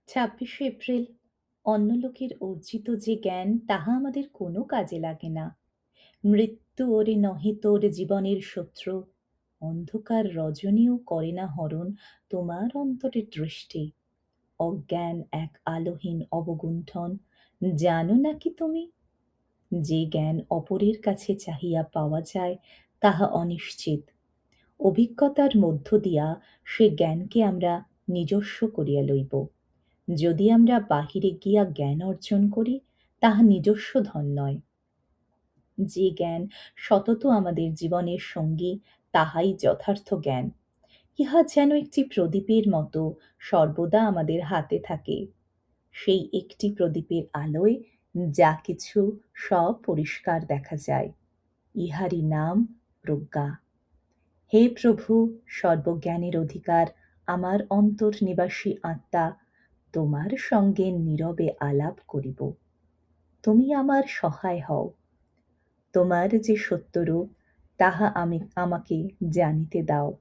26শে April. অন্য লোকের অর্জিত যে জ্ঞান তাহা আমাদের কোনো কাজে লাগে না। মৃত্যু ওরে নহে তোর জীবনের শত্রু, অন্ধকার রজনীও করে না হরণ তোমার অন্তরের দৃষ্টি। অজ্ঞান এক আলোহীন অবগুণ্ঠন, জানো নাকি তুমি? যে জ্ঞান অপরের কাছে চাহিয়া পাওয়া যায় তাহা অনিশ্চিত। অভিজ্ঞতার মধ্য দিয়া সে জ্ঞানকে আমরা নিজস্ব করিয়া লইব। যদি আমরা বাহিরে গিয়া জ্ঞান অর্জন করি, তাহা নিজস্ব ধন নয়। যে জ্ঞান সতত আমাদের জীবনের সঙ্গী, তাহাই যথার্থ জ্ঞান। ইহা যেন একটি প্রদীপের মতো সর্বদা আমাদের হাতে থাকে। সেই একটি প্রদীপের আলোয় যা কিছু সব পরিষ্কার দেখা যায়। ইহারই নাম প্রজ্ঞা। হে প্রভু, সর্বজ্ঞানের অধিকার আমার অন্তর্নিবাসী আত্মা, তোমার সঙ্গে নীরবে আলাপ করিব। তুমি আমার সহায় হও। তোমার যে সত্যরূপ তাহা আমাকে জানিতে দাও।